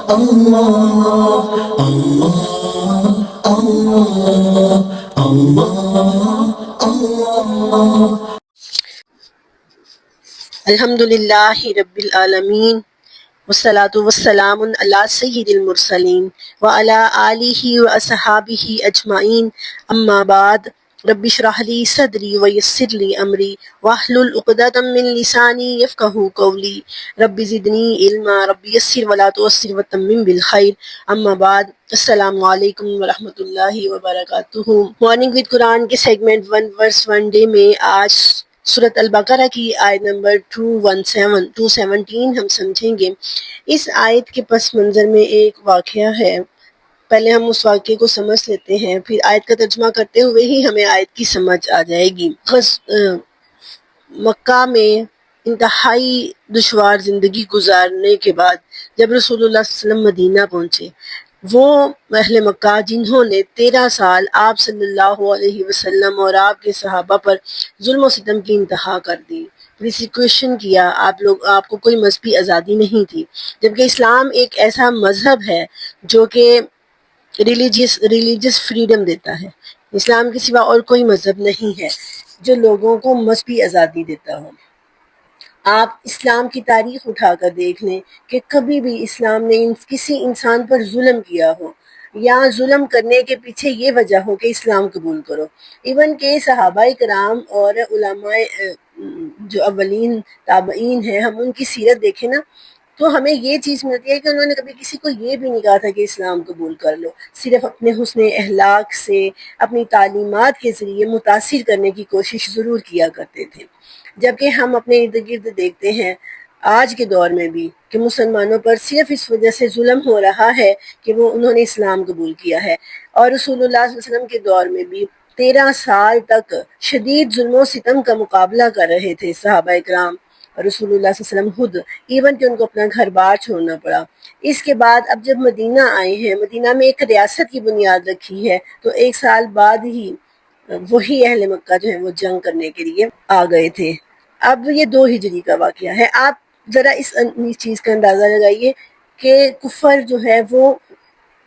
اللہ اللہ اللہ اللہ اللہ۔ الحمدللہ رب العالمین والصلاة والسلام علی سید المرسلین وعلی آلہ واصحابہ اجمعین، اما بعد۔ رب اشرح لی صدری ویسر لی امری واحلل عقدۃ من لسانی یفقہوا قولی، رب زدنی علما، رب یسر ولا تعسر وتمم بالخیر، اما بعد۔ السلام علیکم ورحمۃ اللہ وبرکاتہ۔ مارننگ وتھ قرآن کے سیگمنٹ 1 ورس 1 ڈے میں آج سورۃ البقرہ کی آیت نمبر 217 ہم سمجھیں گے۔ اس آیت کے پس منظر میں ایک واقعہ ہے، پہلے ہم اس واقعے کو سمجھ لیتے ہیں، پھر آیت کا ترجمہ کرتے ہوئے ہی ہمیں آیت کی سمجھ آ جائے گی۔ مکہ میں انتہائی دشوار زندگی گزارنے کے بعد جب رسول اللہ صلی اللہ علیہ وسلم مدینہ پہنچے، وہ اہل مکہ جنہوں نے 13 سال آپ صلی اللہ علیہ وسلم اور آپ کے صحابہ پر ظلم و ستم کی انتہا کر دی، پرسیکیوشن کیا، آپ کو کوئی مذہبی آزادی نہیں تھی، جبکہ اسلام ایک ایسا مذہب ہے جو کہ ریلیجس فریڈم دیتا ہے۔ اسلام کے سوا اور کوئی مذہب نہیں ہے جو لوگوں کو مذہبی آزادی دیتا ہو۔ آپ اسلام کی تاریخ اٹھا کر دیکھ لیں کہ کبھی بھی اسلام نے کسی انسان پر ظلم کیا ہو یا ظلم کرنے کے پیچھے یہ وجہ ہو کہ اسلام قبول کرو۔ ایون کہ صحابہ کرام اور علماء جو اولین تابعین ہیں، ہم ان کی سیرت دیکھیں نا تو ہمیں یہ چیز ملتی ہے کہ انہوں نے کبھی کسی کو یہ بھی نہیں کہا تھا کہ اسلام قبول کر لو، صرف اپنے حسن اخلاق سے، اپنی تعلیمات کے ذریعے متاثر کرنے کی کوشش ضرور کیا کرتے تھے۔ جبکہ ہم اپنے ارد گرد دیکھتے ہیں آج کے دور میں بھی کہ مسلمانوں پر صرف اس وجہ سے ظلم ہو رہا ہے کہ انہوں نے اسلام قبول کیا ہے، اور رسول اللہ صلی اللہ علیہ وسلم کے دور میں بھی 13 سال تک شدید ظلم و ستم کا مقابلہ کر رہے تھے صحابہ کرام، اور رسول اللہ صلی اللہ علیہ وسلم خود، ایون کہ ان کو اپنا گھر بار چھوڑنا پڑا۔ اس کے بعد اب جب مدینہ آئے ہیں، مدینہ میں ایک ریاست کی بنیاد رکھی ہے، تو 1 سال بعد ہی وہی اہل مکہ جو ہے وہ جنگ کرنے کے لیے آ گئے تھے۔ اب یہ 2 ہجری کا واقعہ ہے۔ آپ ذرا اس چیز کا اندازہ لگائیے کہ کفر جو ہے وہ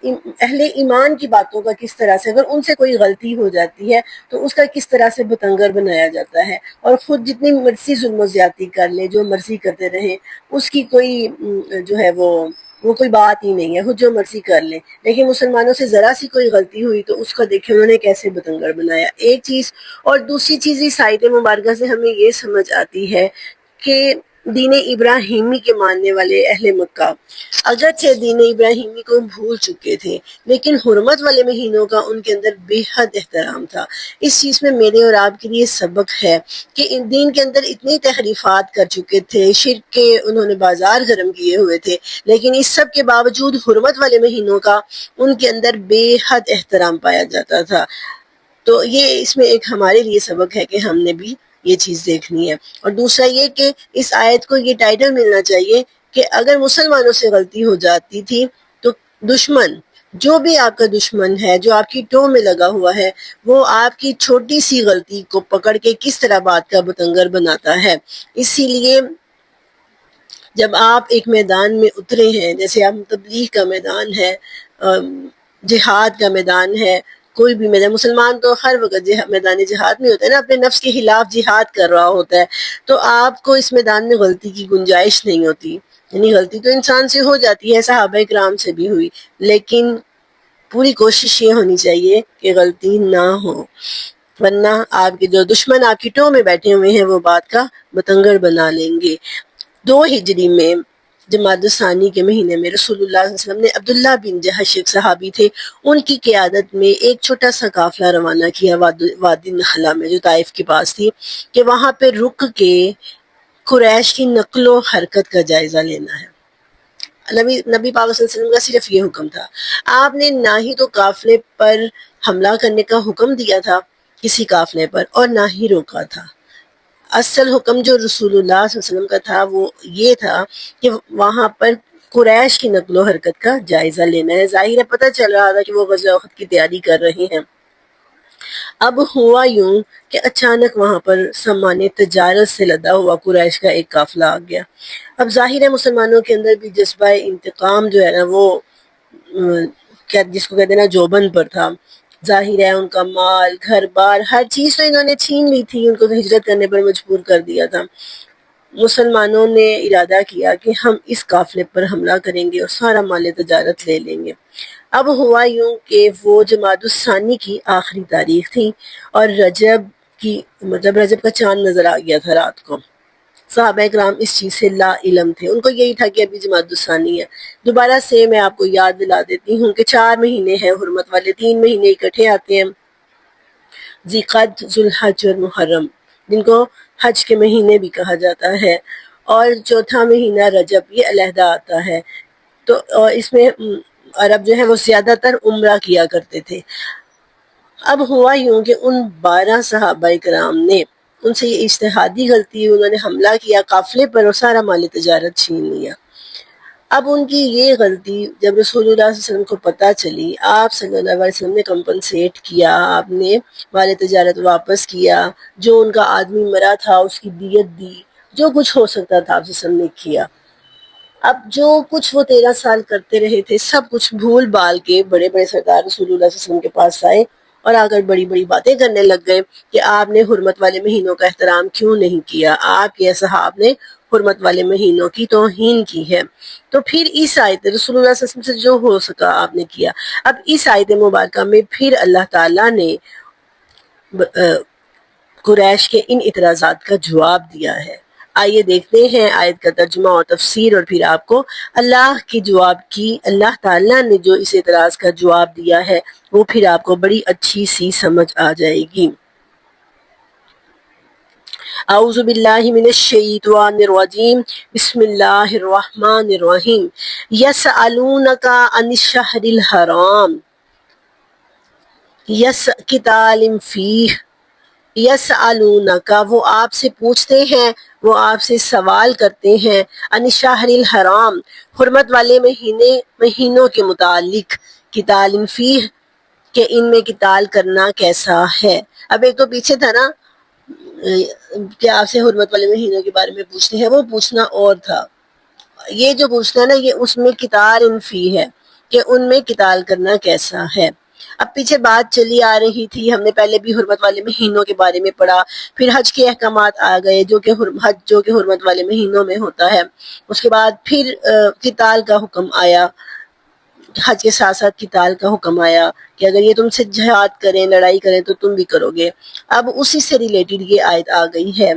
اہل ایمان کی باتوں کا کس طرح سے، اگر ان سے کوئی غلطی ہو جاتی ہے تو اس کا کس طرح سے بتنگر بنایا جاتا ہے، اور خود جتنی مرضی ظلم و زیادتی کر لے، جو مرضی کرتے رہیں، اس کی کوئی جو ہے وہ کوئی بات ہی نہیں ہے، خود جو مرضی کر لیں۔ لیکن مسلمانوں سے ذرا سی کوئی غلطی ہوئی تو اس کا دیکھیں انہوں نے کیسے بتنگر بنایا، ایک چیز۔ اور دوسری چیز اس آیت مبارکہ سے ہمیں یہ سمجھ آتی ہے کہ دین ابراہیمی کے ماننے والے اہل مکہ اگرچہ دین ابراہیمی کو بھول چکے تھے، لیکن حرمت والے مہینوں کا ان کے اندر بے حد احترام تھا۔ اس چیز میں میرے اور آپ کے لیے سبق ہے کہ ان دین کے اندر اتنی تحریفات کر چکے تھے، شرک کے انہوں نے بازار گرم کیے ہوئے تھے، لیکن اس سب کے باوجود حرمت والے مہینوں کا ان کے اندر بے حد احترام پایا جاتا تھا۔ تو یہ اس میں ایک ہمارے لیے سبق ہے کہ ہم نے بھی یہ چیز دیکھنی ہے۔ اور دوسرا یہ کہ اس آیت کو یہ ٹائٹل ملنا چاہیے کہ اگر مسلمانوں سے غلطی ہو جاتی تھی تو دشمن، جو بھی آپ کا دشمن ہے، جو آپ کی ٹو میں لگا ہوا ہے، وہ آپ کی چھوٹی سی غلطی کو پکڑ کے کس طرح بات کا بتنگر بناتا ہے۔ اسی لیے جب آپ ایک میدان میں اترے ہیں، جیسے آپ تبلیغ کا میدان ہے، جہاد کا میدان ہے، کوئی بھی میدان، مسلمان تو ہر وقت میدان جہاد میں ہوتا ہے نا، اپنے نفس کے خلاف جہاد کر رہا ہوتا ہے، تو آپ کو اس میدان میں غلطی کی گنجائش نہیں ہوتی۔ یعنی غلطی تو انسان سے ہو جاتی ہے، صحابہ کرام سے بھی ہوئی، لیکن پوری کوشش یہ ہونی چاہیے کہ غلطی نہ ہو، ورنہ آپ کے جو دشمن آپ کی ٹو میں بیٹھے ہوئے ہیں وہ بات کا بتنگڑ بنا لیں گے۔ 2 ہجری میں جمادی الثانی کے مہینے میں رسول اللہ صلی اللہ علیہ وسلم نے عبداللہ بن جحش ایک صحابی تھے، ان کی قیادت میں ایک چھوٹا سا قافلہ روانہ کیا وادی نخلا میں جو طائف کے پاس تھی، کہ وہاں پہ رک کے قریش کی نقل و حرکت کا جائزہ لینا ہے۔ نبی پاک صلی اللہ علیہ وسلم کا صرف یہ حکم تھا، آپ نے نہ ہی تو قافلے پر حملہ کرنے کا حکم دیا تھا کسی قافلے پر، اور نہ ہی روکا تھا۔ اصل حکم جو رسول اللہ صلی اللہ علیہ وسلم کا تھا وہ یہ تھا کہ وہاں پر قریش کی نقل و حرکت کا جائزہ لینا ہے۔ ظاہر ہے پتہ چل رہا تھا کہ وہ غزوہ احد کی تیاری کر رہے ہیں۔ اب ہوا یوں کہ اچانک وہاں پر سامان تجارت سے لدا ہوا قریش کا ایک قافلہ آ گیا۔ اب ظاہر ہے مسلمانوں کے اندر بھی جذبہ انتقام جو ہے نا وہ کیا جس کو کہتے ہیں نا جوبن پر تھا۔ ظاہر ہے ان کا مال گھر بار ہر چیز تو انہوں نے چھین لی تھی، ان کو تو ہجرت کرنے پر مجبور کر دیا تھا۔ مسلمانوں نے ارادہ کیا کہ ہم اس قافلے پر حملہ کریں گے اور سارا مال تجارت لے لیں گے۔ اب ہوا یوں کہ وہ جمادی الثانی کی آخری تاریخ تھی اور رجب کی رجب کا چاند نظر آ گیا تھا رات کو۔ صحابہ کرام اس چیز سے لا علم تھے، ان کو یہی تھا کہ ابھی جمادی الثانی ہے۔ دوبارہ سے میں آپ کو یاد دلا دیتی ہوں کہ 4 مہینے ہیں حرمت والے، 3 مہینے اکٹھے آتے ہیں، ذی القعدہ، ذو الحج اور محرم، جن کو حج کے مہینے بھی کہا جاتا ہے، اور چوتھا مہینہ رجب یہ علیحدہ آتا ہے۔ تو اس میں عرب جو ہے وہ زیادہ تر عمرہ کیا کرتے تھے۔ اب ہوا یوں کہ ان 12 صحابہ کرام نے ان سے یہ اجتہادی غلطی، انہوں نے حملہ کیا قافلے پر اور سارا مال تجارت چھین لیا۔ اب ان کی یہ غلطی جب رسول اللہ صلی اللہ علیہ وسلم کو پتہ چلی، آپ صلی اللہ علیہ وسلم نے کمپنسیٹ کیا، آپ نے مال تجارت واپس کیا، جو ان کا آدمی مرا تھا اس کی دیت دی، جو کچھ ہو سکتا تھا آپ صلی اللہ علیہ وسلم نے کیا۔ اب جو کچھ وہ 13 سال کرتے رہے تھے سب کچھ بھول بال کے بڑے بڑے سردار رسول اللہ صلی اللہ علیہ وسلم کے پاس آئے اور آ کر بڑی بڑی باتیں کرنے لگ گئے کہ آپ نے حرمت والے مہینوں کا احترام کیوں نہیں کیا، آپ کے صحابہ نے حرمت والے مہینوں کی توہین کی ہے۔ تو پھر اس آیت رسول اللہ صلی اللہ علیہ وسلم سے جو ہو سکا آپ نے کیا۔ اب اس آیت مبارکہ میں پھر اللہ تعالیٰ نے قریش کے ان اعتراضات کا جواب دیا ہے۔ آئیے دیکھتے ہیں آیت کا ترجمہ اور تفسیر، اور پھر آپ کو اللہ کے جواب کی، اللہ تعالیٰ نے جو اس اعتراض کا جواب دیا ہے وہ پھر آپ کو بڑی اچھی سی سمجھ آ جائے گی۔ اعوذ باللہ من الشیطان الرجیم، بسم اللہ الرحمن الرحیم۔ یسألونک عن الشہر الحرام قتال فیہ، یسألونک وہ آپ سے پوچھتے ہیں، وہ آپ سے سوال کرتے ہیں، عن الشہر الحرام حرمت والے مہینوں کے متعلق، قتال فیہ کہ ان میں قتال کرنا کیسا ہے۔ اب ایک تو پیچھے تھا نا کہ آپ سے حرمت والے مہینوں کے بارے میں پوچھتے ہیں، وہ پوچھنا اور تھا، یہ جو پوچھنا ہے نا یہ اس میں قتال فی ہے کہ ان میں قتال کرنا کیسا ہے۔ اب پیچھے بات چلی آ رہی تھی، ہم نے پہلے بھی حرمت والے مہینوں کے بارے میں پڑھا، پھر حج کے احکامات آ گئے جو کہ حرمت والے مہینوں میں ہوتا ہے، اس کے بعد پھر قتال کا حکم آیا، حج کے ساتھ ساتھ قتال کا حکم آیا کہ اگر یہ تم سے جہاد کریں، لڑائی کریں تو تم بھی کرو گے۔ اب اسی سے ریلیٹڈ یہ آیت آ گئی ہے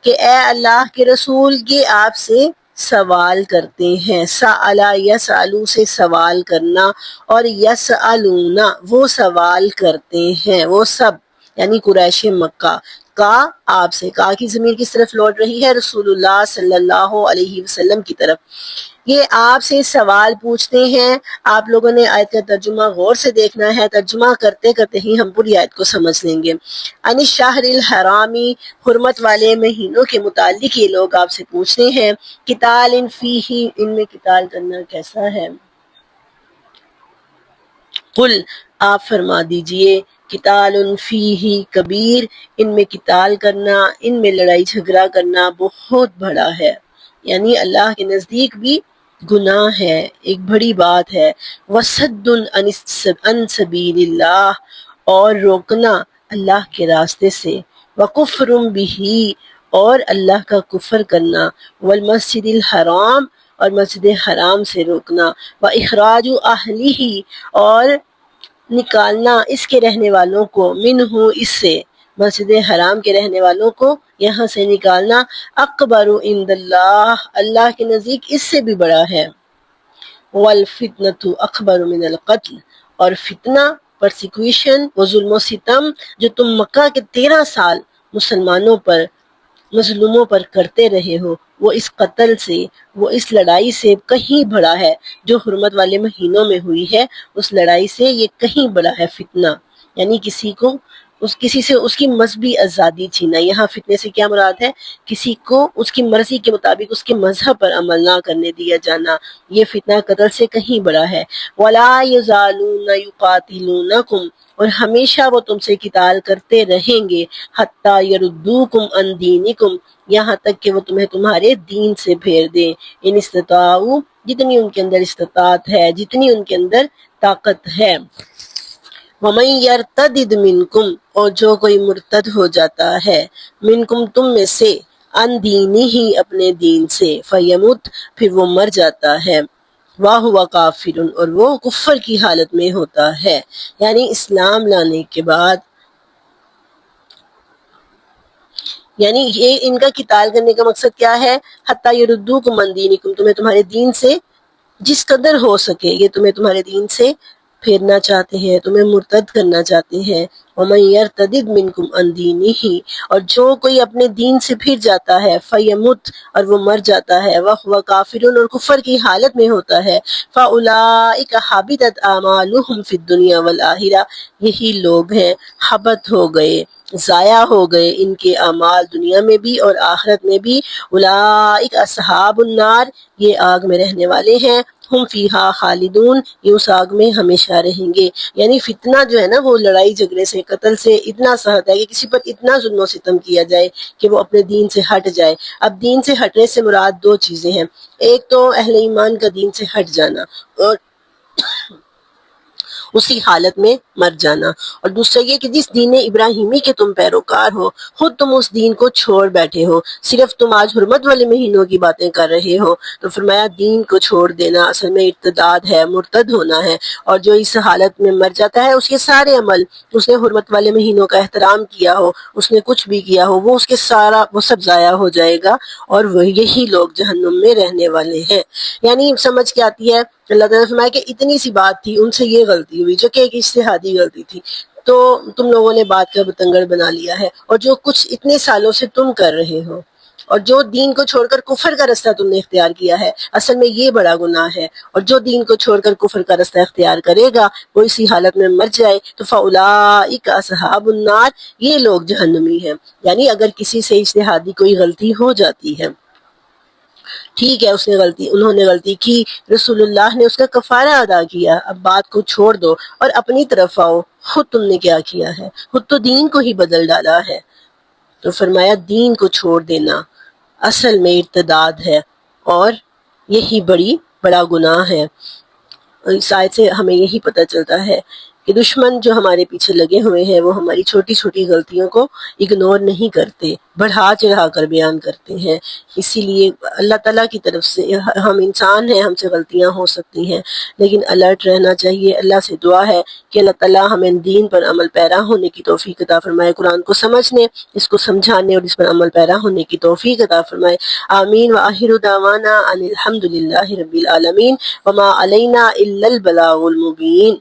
کہ اے اللہ کے رسول یہ آپ سے سوال کرتے ہیں، سألا یسألو سے سوال کرنا، اور یسألون وہ سوال کرتے ہیں، وہ سب یعنی قریش مکہ کا آپ سے، کا کی ضمیر کس طرف لوٹ رہی ہے؟ رسول اللہ صلی اللہ علیہ وسلم کی طرف۔ یہ آپ سے سوال پوچھتے ہیں۔ آپ لوگوں نے آیت کا ترجمہ غور سے دیکھنا ہے، ترجمہ کرتے کرتے ہی ہم پوری آیت کو سمجھ لیں گے۔ عن الشہر الحرامی حرمت والے مہینوں کے متعلق یہ لوگ آپ سے پوچھتے ہیں، قتال فیہ ان میں قتال کرنا کیسا ہے۔ قل آپ فرما دیجئے، قتال فیہ کبیر ان میں قتال کرنا، ان میں لڑائی جھگڑا کرنا بہت بڑا ہے، یعنی اللہ کے نزدیک بھی گناہ ہے، ایک بڑی بات ہے۔ وصد عن سبیل اللہ اور روکنا اللہ کے راستے سے، وکفر بہ اور اللہ کا کفر کرنا، والمسجد الحرام اور مسجد حرام سے روکنا، واخراج اہلہ اور نکالنا اس کے رہنے والوں کو، منہ اس سے مسجد حرام کے رہنے والوں کو یہاں سے نکالنا، اکبر عند اللہ اللہ کے نزدیک اس سے بھی بڑا ہے، والفتنۃ اکبر من القتل اور فتنہ پرسیکیوشن و ظلم و ستم جو تم مکہ کے 13 سال مسلمانوں پر مظلوموں پر کرتے رہے ہو، وہ اس قتل سے، وہ اس لڑائی سے کہیں بڑا ہے جو حرمت والے مہینوں میں ہوئی ہے، اس لڑائی سے یہ کہیں بڑا ہے فتنہ، یعنی کسی کو کسی سے اس کی مذہبی آزادی چھینا. یہاں فتنے سے کیا مراد ہے؟ کسی کو اس کی مرضی کے مطابق اس کے مذہب پر عمل نہ کرنے دیا جانا. یہ فتنہ قتل سے کہیں بڑا ہے. وَلَا يَزَالُونَ يُقَاتِلُونَكُمْ اور ہمیشہ وہ تم سے قتال کرتے رہیں گے. حَتَّى يَرُدُّوكُمْ عَنْ دِينِكُمْ یہاں تک کہ وہ تمہیں تمہارے دین سے پھیر دیں. ان استطاعوا جتنی ان کے اندر استطاعت ہے، جتنی ان کے اندر طاقت ہے. وَمَن يَرْتَدِدْ مِنْكُمْ اور جو کوئی مرتد ہو جاتا ہے، منکم تم میں سے، عن دینہ اپنے دین سے، فیمت پھر وہ مر جاتا ہے، وَهُوَ کافر اور وہ کفر کی حالت میں ہوتا ہے. یعنی اسلام لانے کے بعد، یعنی یہ ان کا قتال کرنے کا مقصد کیا ہے؟ حَتَّى يَرُدُّوكُمْ عَنْ دِينِكُمْ تمہیں تمہارے دین سے جس قدر ہو سکے یہ تمہیں تمہارے دین سے پھیرنا چاہتے ہیں، تمہیں مرتد کرنا چاہتے ہیں. وَمَن يَرْتَدِدْ مِنْكُمْ عَنْ دِينِهِ اور جو کوئی اپنے دین سے پھر جاتا ہے، فَيَمُتْ اور وہ مر جاتا ہے، وَهُوَ کافر اور کفر کی حالت میں ہوتا ہے، فَأُولَئِكَ حَبِطَتْ أَعْمَالُهُمْ فِي الدُّنْيَا وَالْآخِرَةِ یہی لوگ ہیں حبط ہو گئے، ضائع ہو گئے ان کے اعمال دنیا میں بھی اور آخرت میں بھی. اولئک اصحاب النار یہ آگ میں رہنے والے ہیں، ہم فیہا خالدون یہ اس آگ میں ہمیشہ رہیں گے. یعنی فتنہ جو ہے نا وہ لڑائی جھگڑے سے، قتل سے اتنا سخت ہے کہ کسی پر اتنا ظلم و ستم کیا جائے کہ وہ اپنے دین سے ہٹ جائے. اب دین سے ہٹنے سے مراد دو چیزیں ہیں، ایک تو اہل ایمان کا دین سے ہٹ جانا اور اسی حالت میں مر جانا، اور دوسرا یہ کہ جس دین ابراہیمی کے تم پیروکار ہو خود تم اس دین کو چھوڑ بیٹھے ہو، صرف تم آج حرمت والے مہینوں کی باتیں کر رہے ہو. تو فرمایا دین کو چھوڑ دینا اصل میں ارتداد ہے، مرتد ہونا ہے. اور جو اس حالت میں مر جاتا ہے اس کے سارے عمل، اس نے حرمت والے مہینوں کا احترام کیا ہو، اس نے کچھ بھی کیا ہو، وہ اس کے سارا وہ سب ضائع ہو جائے گا اور وہ یہی لوگ جہنم میں رہنے والے ہیں. یعنی سمجھ کے آتی ہے اللہ تعالیٰ نے فرمایا کہ اتنی سی بات تھی، ان سے یہ غلطی ہوئی جو کہ ایک اجتہادی غلطی تھی، تو تم لوگوں نے بات کا بتنگڑ بنا لیا ہے. اور جو کچھ اتنے سالوں سے تم کر رہے ہو اور جو دین کو چھوڑ کر کفر کا رستہ تم نے اختیار کیا ہے، اصل میں یہ بڑا گناہ ہے. اور جو دین کو چھوڑ کر کفر کا رستہ اختیار کرے گا وہ اسی حالت میں مر جائے تو فَأُولَئِكَ أَصْحَابُ النَّارِ یہ لوگ جہنمی ہیں. یعنی اگر کسی سے اجتہادی کوئی غلطی ہو جاتی ہے، ٹھیک ہے انہوں نے غلطی کی، رسول اللہ نے اس کا کفارہ ادا کیا، اب بات کو چھوڑ دو اور اپنی طرف آؤ، خود تم نے کیا کیا ہے، خود تو دین کو ہی بدل ڈالا ہے. تو فرمایا دین کو چھوڑ دینا اصل میں ارتداد ہے اور یہی بڑا گناہ ہے. اس آیت سے ہمیں یہی پتہ چلتا ہے کہ دشمن جو ہمارے پیچھے لگے ہوئے ہیں وہ ہماری چھوٹی چھوٹی غلطیوں کو اگنور نہیں کرتے، بڑھا چڑھا کر بیان کرتے ہیں. اسی لیے اللہ تعالیٰ کی طرف سے، ہم انسان ہیں، ہم سے غلطیاں ہو سکتی ہیں لیکن الرٹ رہنا چاہیے. اللہ سے دعا ہے کہ اللہ تعالیٰ ہمیں دین پر عمل پیرا ہونے کی توفیق عطا فرمائے، قرآن کو سمجھنے، اس کو سمجھانے اور اس پر عمل پیرا ہونے کی توفیق عطا فرمائے. آمین. وآخر دعوانا ان الحمد للہ رب العالمین وما علینا الا البلاغ المبین.